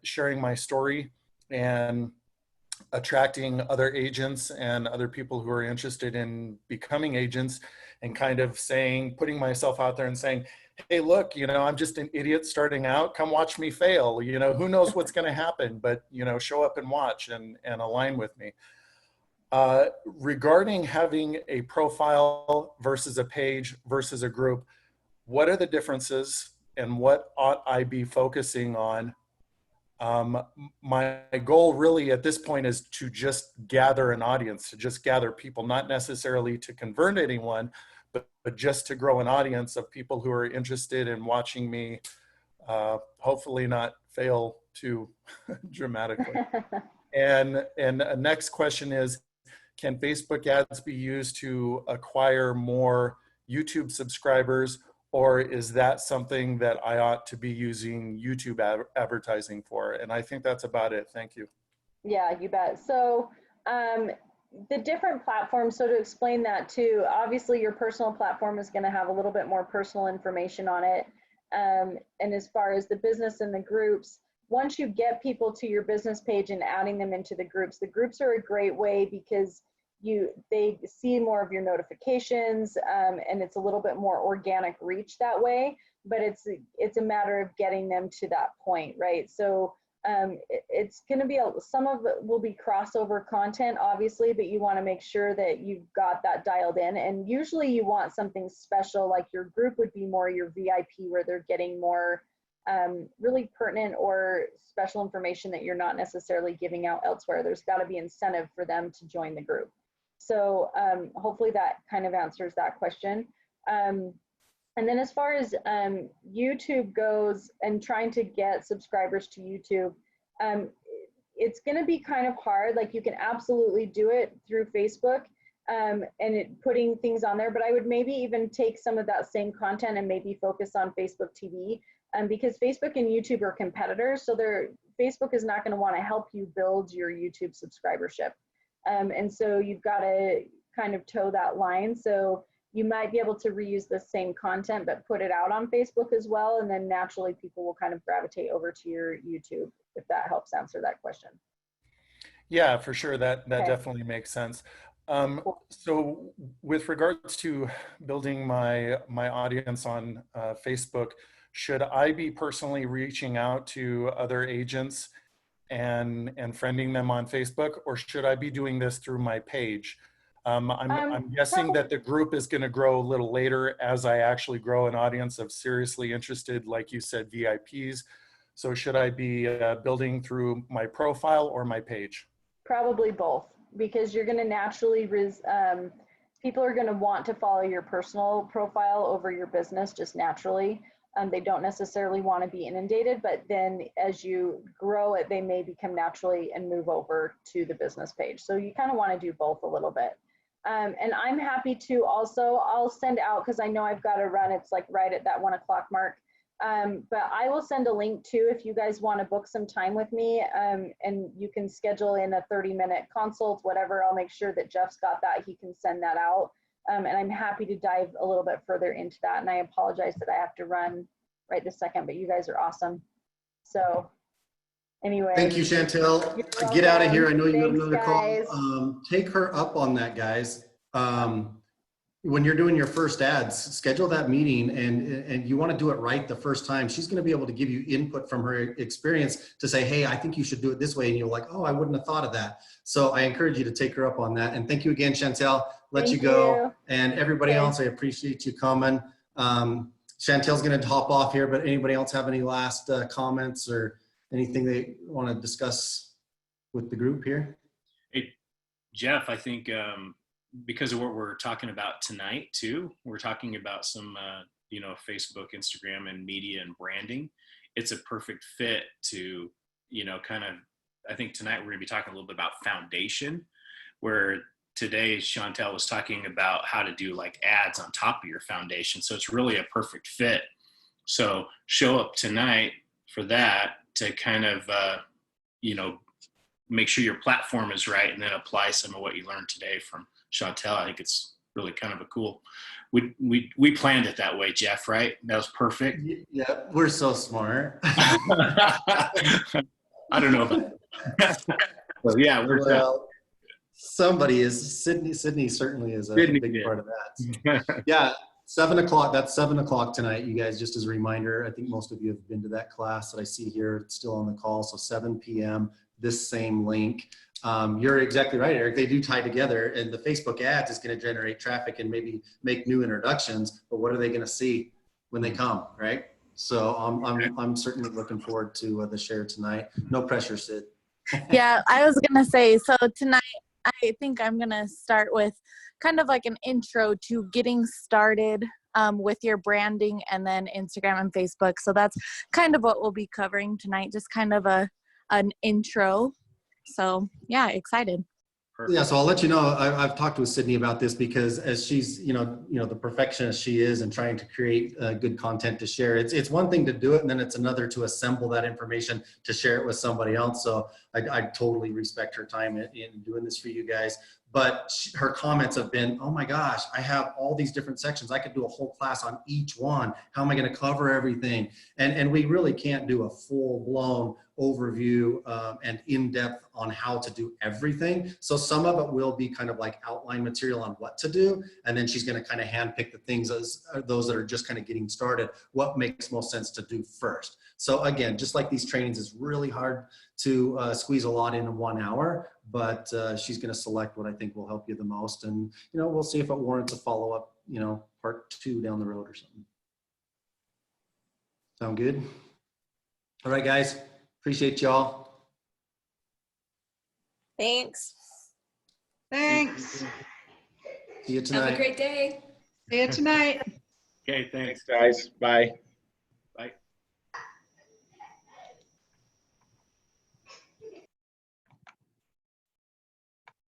sharing my story and attracting other agents and other people who are interested in becoming agents, and kind of putting myself out there and saying, hey, look, you know, I'm just an idiot starting out. Come watch me fail. You know, who knows what's going to happen, but, you know, show up and watch and align with me. Regarding having a profile versus a page versus a group, what are the differences and what ought I be focusing on? My goal really at this point is to just gather an audience, to just gather people, not necessarily to convert anyone, but just to grow an audience of people who are interested in watching me, hopefully not fail too dramatically. And the next question is, can Facebook ads be used to acquire more YouTube subscribers, or is that something that I ought to be using YouTube advertising for? And I think that's about it. Thank you. Yeah, you bet. So the different platforms, so to explain that too, obviously your personal platform is going to have a little bit more personal information on it. And as far as the business and the groups, once you get people to your business page and adding them into the groups are a great way because they see more of your notifications, and it's a little bit more organic reach that way, but it's a matter of getting them to that point, right? So It's going to be, some of it will be crossover content, obviously, but you want to make sure that you've got that dialed in. And usually you want something special, like your group would be more your VIP, where they're getting more really pertinent or special information that you're not necessarily giving out elsewhere. There's got to be incentive for them to join the group. So hopefully that kind of answers that question. And then as far as YouTube goes and trying to get subscribers to YouTube, it's going to be kind of hard. Like, you can absolutely do it through Facebook and putting things on there, but I would maybe even take some of that same content and maybe focus on Facebook TV, because Facebook and YouTube are competitors. So Facebook is not going to want to help you build your YouTube subscribership. And so you've got to kind of toe that line. So you might be able to reuse the same content, but put it out on Facebook as well. And then naturally people will kind of gravitate over to your YouTube, if that helps answer that question. Yeah, for sure. That Okay. definitely makes sense. So with regards to building my audience on Facebook, should I be personally reaching out to other agents and friending them on Facebook, or should I be doing this through my page? I'm guessing that the group is going to grow a little later as I actually grow an audience of seriously interested, like you said, VIPs. So should I be building through my profile or my page? Probably both, because you're going to naturally, people are going to want to follow your personal profile over your business just naturally. They don't necessarily want to be inundated, but then as you grow it, they may become naturally and move over to the business page. So you kind of want to do both a little bit. And I'm happy to also, I'll send out, because I know I've got to run, it's like right at that 1 o'clock mark. But I will send a link too, if you guys want to book some time with me, and you can schedule in a 30-minute consult, whatever. I'll make sure that Jeff's got that. He can send that out. And I'm happy to dive a little bit further into that. And I apologize that I have to run right this second, but you guys are awesome. So anyway. Thank you, Chantel. You're Get out of welcome. here. I know you have Thanks, another guys. call. Take her up on that, guys. When you're doing your first ads, schedule that meeting, and you want to do it right the first time. She's going to be able to give you input from her experience to say, hey, I think you should do it this way. And you're like, oh, I wouldn't have thought of that. So I encourage you to take her up on that. And thank you again, Chantel. Let Thank you go. you. And everybody Okay. else, I appreciate you coming. Chantel's going to hop off here, but anybody else have any last comments or anything they want to discuss with the group here? Hey, Jeff, I think because of what we're talking about tonight too, we're talking about some, Facebook, Instagram, and media and branding. It's a perfect fit to, kind of, I think tonight we're going to be talking a little bit about foundation, where today Shantel was talking about how to do like ads on top of your foundation. So it's really a perfect fit. So show up tonight for that to kind of, make sure your platform is right, and then apply some of what you learned today from Shantel. I think it's really kind of a cool, we planned it that way, Jeff, right? That was perfect. Yeah, we're so smart. I don't know about that. Well, yeah, Well, somebody is, Sydney certainly is a Sydney big did. part of that. Yeah, 7 o'clock, that's 7 o'clock tonight, you guys, just as a reminder. I think most of you have been to that class that I see here. It's still on the call, so 7 p.m., this same link. You're exactly right, Eric. They do tie together, and the Facebook ads is going to generate traffic and maybe make new introductions, but what are they going to see when they come, right? So I'm certainly looking forward to the share tonight. No pressure, Sid. Yeah, I was gonna say, so tonight I think I'm gonna start with kind of like an intro to getting started with your branding, and then Instagram and Facebook. So that's kind of what we'll be covering tonight, just kind of an intro. So yeah, excited. Yeah, so I'll let you know, I've talked with Sydney about this, because as she's, the perfectionist she is and trying to create good content to share, it's one thing to do it, and then it's another to assemble that information to share it with somebody else. So I totally respect her time in doing this for you guys. but her comments have been, oh my gosh, I have all these different sections. I could do a whole class on each one. How am I going to cover everything? And we really can't do a full blown overview and in-depth on how to do everything. So some of it will be kind of like outline material on what to do. And then she's going to kind of handpick the things as those that are just kind of getting started, what makes most sense to do first. So again, just like these trainings, it's really hard to squeeze a lot into 1 hour, but she's going to select what I think will help you the most. And, you know, we'll see if it warrants a follow-up, you know, part 2 down the road or something. Sound good? All right, guys. Appreciate y'all. Thanks. Thanks. See you tonight. Have a great day. See you tonight. Okay, thanks. Thanks, guys. Bye.